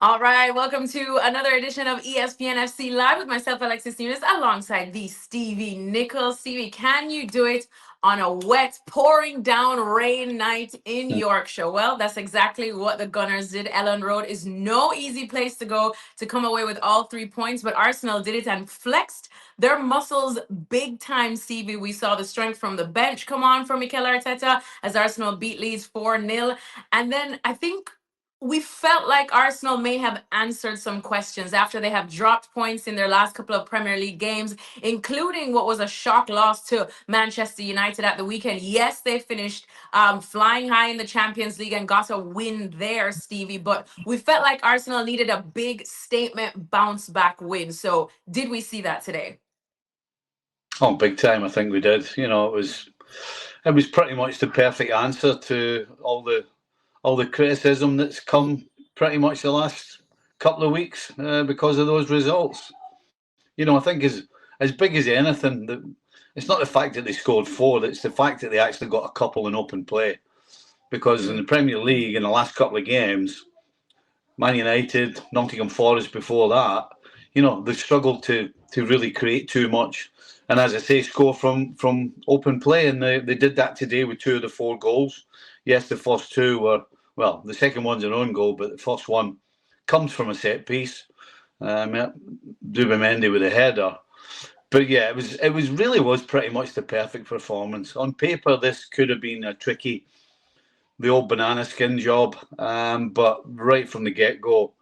All right, welcome to another edition of ESPN FC Live with myself, Alexis Nunes, alongside the Stevie Nicol. Stevie, can you do it on a wet, pouring down rain night in Mm. Yorkshire? Well, that's exactly what the Gunners did. Ellen Road is no easy place to go to come away with all 3 points, but Arsenal did it and flexed their muscles big time, Stevie. We saw the strength from the bench come on from Mikel Arteta as Arsenal beat Leeds 4-0. And then I think we felt like Arsenal may have answered some questions after they have dropped points in their last couple of Premier League games, including what was a shock loss to Manchester United at the weekend. Yes, they finished flying high in the Champions League and got a win there, Stevie, but we felt like Arsenal needed a big statement bounce back win. So, did we see that today? Oh, big time! I think we did. It was pretty much the perfect answer to all the criticism that's come pretty much the last couple of weeks because of those results. I think as big as anything, it's not the fact that they scored four; it's the fact that they actually got a couple in open play. Because in the Premier League, in the last couple of games, Man United, Nottingham Forest before that, they've struggled to really create too much. And as I say, score from open play. And they did that today with two of the four goals. Yes, the first two were, well, the second one's an own goal, but the first one comes from a set piece. Zubimendi with a header. But yeah, it was really was pretty much the perfect performance. On paper, this could have been the old banana skin job. But right from the get go,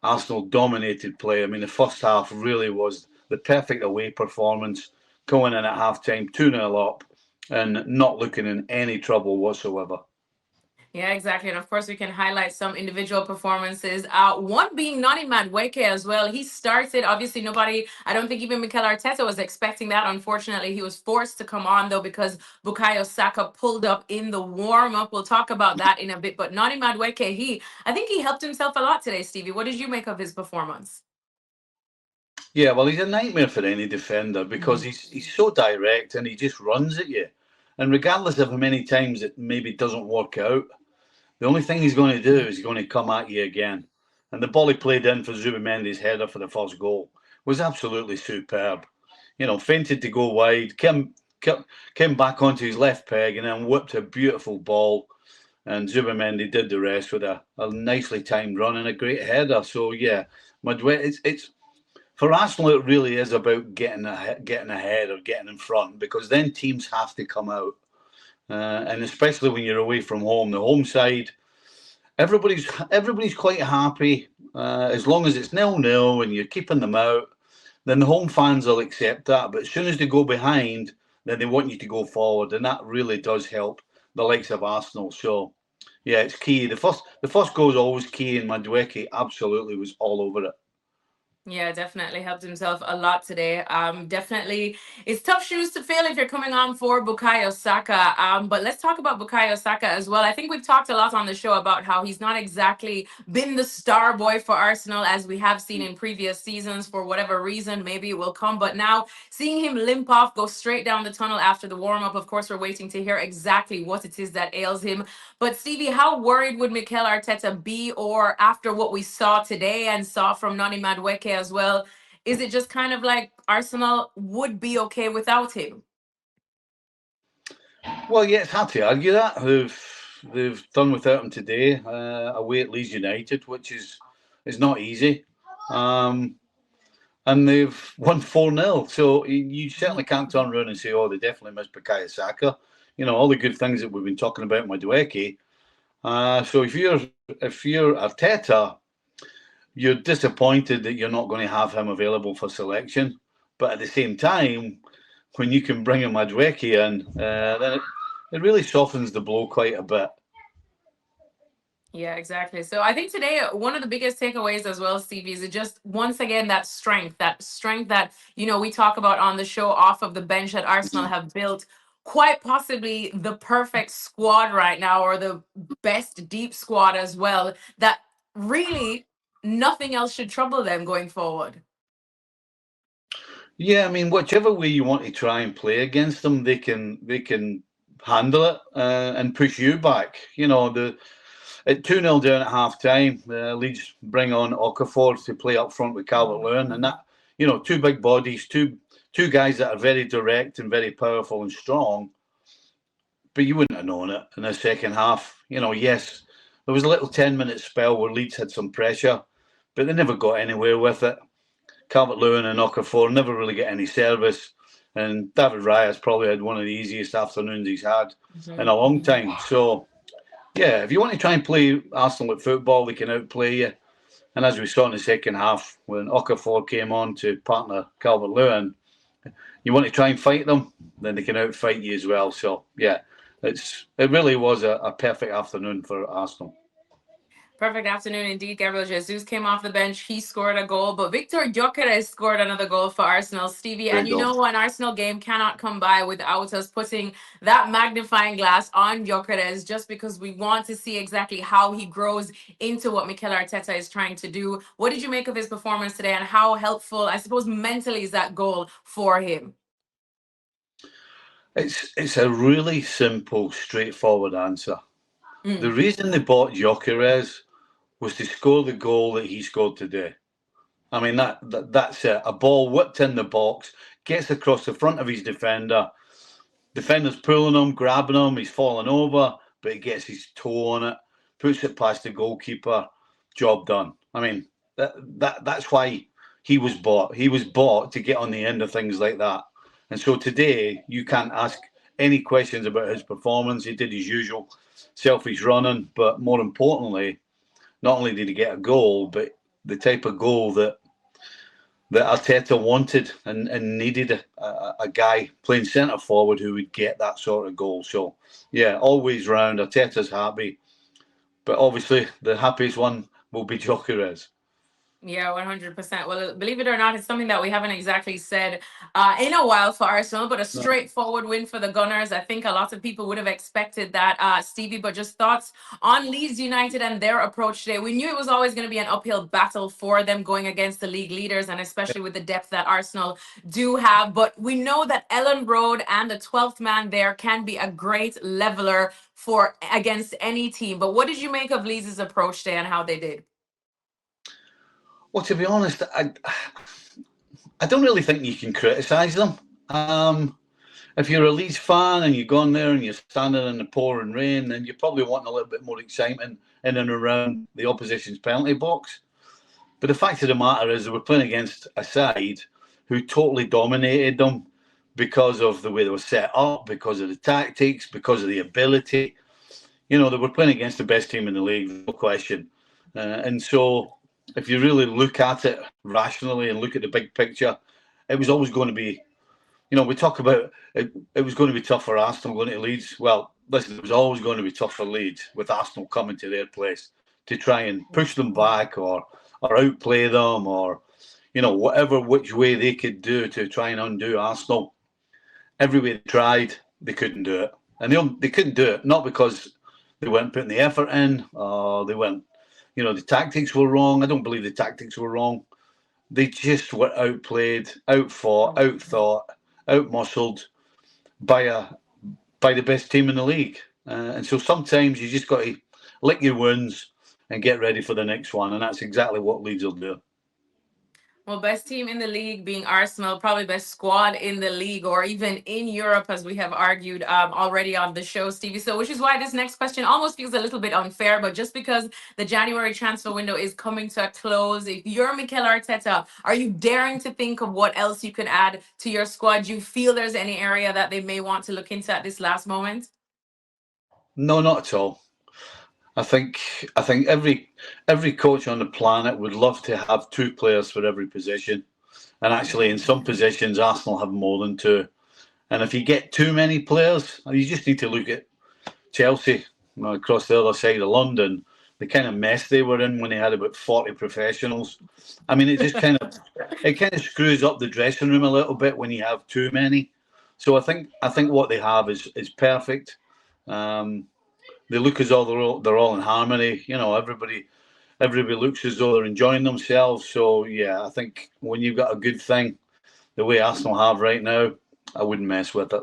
Arsenal dominated play. I mean, the first half really was the perfect away performance, going in at half time 2-0 up and not looking in any trouble whatsoever. Yeah, exactly. And of course, we can highlight some individual performances. One being Nani Madueke as well. He started, obviously, nobody, I don't think even Mikel Arteta was expecting that. Unfortunately, he was forced to come on, though, because Bukayo Saka pulled up in the warm up. We'll talk about that in a bit. But Nani Madueke, I think he helped himself a lot today, Stevie. What did you make of his performance? Yeah, well, he's a nightmare for any defender because he's so direct and he just runs at you. And regardless of how many times it maybe doesn't work out, the only thing he's going to do is he's going to come at you again. And the ball he played in for Zubimendi's header for the first goal was absolutely superb. Feinted to go wide, came back onto his left peg and then whipped a beautiful ball. And Zubimendi did the rest with a nicely timed run and a great header. So yeah, it's for Arsenal. It really is about getting ahead or getting in front because then teams have to come out. And especially when you're away from home, the home side, everybody's quite happy as long as it's 0-0 and you're keeping them out. Then the home fans will accept that. But as soon as they go behind, then they want you to go forward, and that really does help the likes of Arsenal. So yeah, it's key. The first goal is always key, and Madueke absolutely was all over it. Yeah, definitely helped himself a lot today. Definitely, it's tough shoes to fill if you're coming on for Bukayo Saka. But let's talk about Bukayo Saka as well. I think we've talked a lot on the show about how he's not exactly been the star boy for Arsenal as we have seen in previous seasons for whatever reason. Maybe it will come, but now seeing him limp off, go straight down the tunnel after the warm up. Of course, we're waiting to hear exactly what it is that ails him. But Stevie, how worried would Mikel Arteta be, or after what we saw today and saw from Nani Madueke as well? Is it just kind of like Arsenal would be okay without him? Well, yeah, it's hard to argue that they've done without him today away at Leeds United, which is not easy. Um, and they've won 4-0. So you certainly can't turn around and say, oh, they definitely missed Bukayo Saka. All the good things that we've been talking about Madueke. So if you're Arteta, you're disappointed that you're not going to have him available for selection. But at the same time, when you can bring a Madueke in, then it really softens the blow quite a bit. Yeah, exactly. So I think today one of the biggest takeaways as well, Stevie, is it just once again that strength that we talk about on the show off of the bench that Arsenal have built. Quite possibly the perfect squad right now, or the best deep squad as well. That really nothing else should trouble them going forward. Yeah, I mean, whichever way you want to try and play against them, they can handle it and push you back. At 2-0 down at half time, Leeds bring on Okafor to play up front with Calvert-Lewin, and that, two big bodies, two guys that are very direct and very powerful and strong. But you wouldn't have known it in the second half. Yes, there was a little 10-minute spell where Leeds had some pressure, but they never got anywhere with it. Calvert-Lewin and Okafor never really get any service. And David Raya's probably had one of the easiest afternoons he's had in a long time. So, yeah, if you want to try and play Arsenal at football, they can outplay you. And as we saw in the second half, when Okafor came on to partner Calvert-Lewin, you want to try and fight them, then they can outfight you as well. So, yeah, it really was a perfect afternoon for Arsenal. Perfect afternoon indeed. Gabriel Jesus came off the bench. He scored a goal, but Victor Gyökeres scored another goal for Arsenal, Stevie. And an Arsenal game cannot come by without us putting that magnifying glass on Gyökeres, just because we want to see exactly how he grows into what Mikel Arteta is trying to do. What did you make of his performance today, and how helpful, I suppose, mentally is that goal for him? It's a really simple, straightforward answer. The reason they bought Gyökeres was to score the goal that he scored today. I mean, that's it. A ball whipped in the box, gets across the front of his defender. Defender's pulling him, grabbing him. He's falling over, but he gets his toe on it, puts it past the goalkeeper. Job done. I mean, that's why he was bought. He was bought to get on the end of things like that. And so today, you can't ask any questions about his performance. He did his usual selfish running, but more importantly, not only did he get a goal, but the type of goal that Arteta wanted and needed a guy playing centre forward who would get that sort of goal. So, yeah, always round. Arteta's happy. But obviously, the happiest one will be Gyökeres. Yeah, 100%. Well, believe it or not, it's something that we haven't exactly said in a while for Arsenal, but a straightforward win for the Gunners. I think a lot of people would have expected that, Stevie, but just thoughts on Leeds United and their approach today. We knew it was always going to be an uphill battle for them going against the league leaders, and especially with the depth that Arsenal do have. But we know that Ellen Road and the 12th man there can be a great leveler against any team. But what did you make of Leeds' approach today and how they did? Well, to be honest, I don't really think you can criticise them. If you're a Leeds fan and you've gone there and you're standing in the pouring rain, then you're probably wanting a little bit more excitement in and around the opposition's penalty box. But the fact of the matter is they were playing against a side who totally dominated them because of the way they were set up, because of the tactics, because of the ability. They were playing against the best team in the league, no question. And so if you really look at it rationally and look at the big picture, it was always going to be, we talk about it was going to be tough for Arsenal going to Leeds. Well, listen, it was always going to be tough for Leeds with Arsenal coming to their place to try and push them back or outplay them or, whatever which way they could do to try and undo Arsenal. Every way they tried, they couldn't do it. And they couldn't do it, not because they weren't putting the effort in or they weren't, the tactics were wrong. I don't believe the tactics were wrong. They just were outplayed, outfought, outthought, outmuscled by the best team in the league. And so sometimes you just got to lick your wounds and get ready for the next one. And that's exactly what Leeds will do. Well, best team in the league being Arsenal, probably best squad in the league or even in Europe, as we have argued already on the show, Stevie. So which is why this next question almost feels a little bit unfair, but just because the January transfer window is coming to a close, if you're Mikel Arteta, are you daring to think of what else you could add to your squad? Do you feel there's any area that they may want to look into at this last moment? No, not at all. I think every coach on the planet would love to have two players for every position. And actually, in some positions, Arsenal have more than two. And if you get too many players, you just need to look at Chelsea across the other side of London, the kind of mess they were in when they had about 40 professionals. I mean, it just kind of screws up the dressing room a little bit when you have too many. So I think what they have is perfect. They look as though they're all in harmony. Everybody looks as though they're enjoying themselves. So yeah, I think when you've got a good thing, the way Arsenal have right now, I wouldn't mess with it.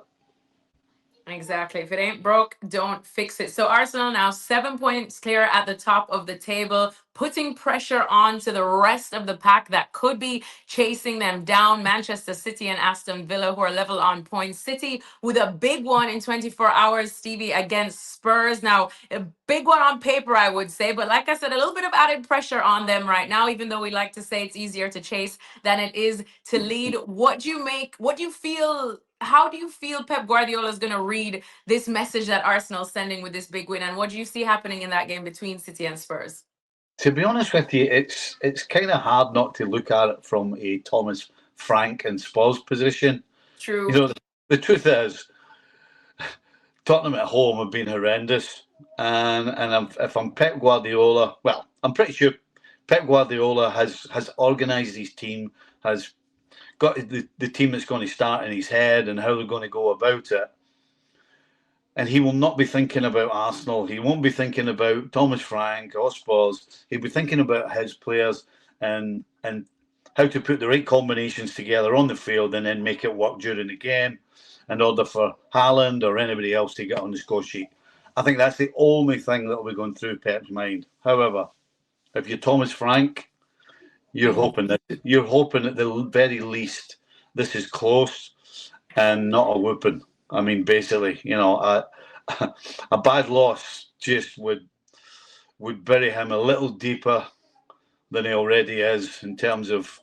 Exactly. If it ain't broke, don't fix it. So Arsenal now 7 points clear at the top of the table, putting pressure on to the rest of the pack that could be chasing them down. Manchester City and Aston Villa, who are level on points. City with a big one in 24 hours, Stevie, against Spurs. Now, a big one on paper, I would say, but like I said, a little bit of added pressure on them right now, even though we like to say it's easier to chase than it is to lead. What do you make? What do you feel? How do you feel Pep Guardiola is going to read this message that Arsenal's sending with this big win? And what do you see happening in that game between City and Spurs? To be honest with you, it's kind of hard not to look at it from a Thomas Frank and Spurs position. You True. know, the truth is, Tottenham at home have been horrendous, and if I'm Pep Guardiola, well, I'm pretty sure Pep Guardiola has organised his team, has got the team that's going to start in his head and how they're going to go about it. And he will not be thinking about Arsenal. He won't be thinking about Thomas Frank or Spurs. He'll be thinking about his players and how to put the right combinations together on the field and then make it work during the game in order for Haaland or anybody else to get on the score sheet. I think that's the only thing that will be going through Pep's mind. However, if you're Thomas Frank, you're hoping at the very least this is close and not a whooping. I mean, basically, a bad loss just would bury him a little deeper than he already is in terms of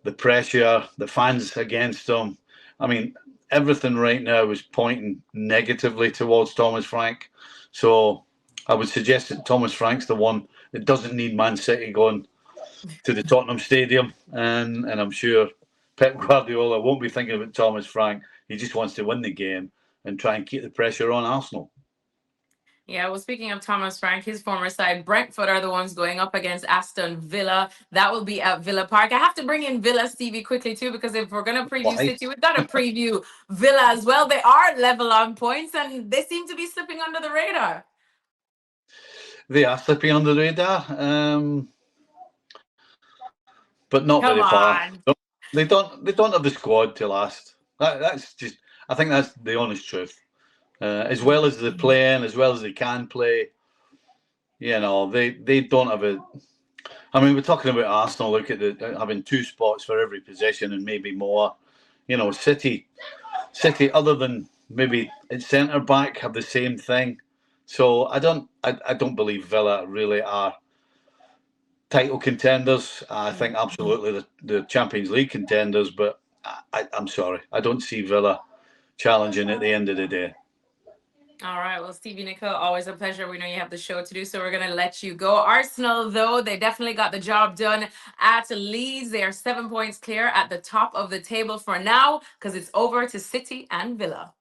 the pressure, the fans against him. I mean, everything right now is pointing negatively towards Thomas Frank. So I would suggest that Thomas Frank's the one that doesn't need Man City going to the Tottenham Stadium, and I'm sure Pep Guardiola won't be thinking about Thomas Frank. He just wants to win the game and try and keep the pressure on Arsenal. Yeah, well, speaking of Thomas Frank, his former side, Brentford, are the ones going up against Aston Villa. That will be at Villa Park. I have to bring in Villa, Stevie, quickly, too, because if we're going to preview Why? City, we've got to preview Villa as well. They are level on points, and they seem to be slipping under the radar. They are slipping under the radar, but not Come very far. on. They don't have the squad to last. That's just. I think that's the honest truth. As well as they're playing, as well as they can play, they don't have a. I mean, we're talking about Arsenal. Look at having two spots for every position and maybe more. City, other than maybe at centre back, have the same thing. So I don't believe Villa really are title contenders. I think absolutely the Champions League contenders, but I'm sorry, I don't see Villa challenging at the end of the day. All right. Well, Stevie, Nicol, always a pleasure. We know you have the show to do, so we're going to let you go. Arsenal, though, they definitely got the job done at Leeds. They are 7 points clear at the top of the table for now because it's over to City and Villa.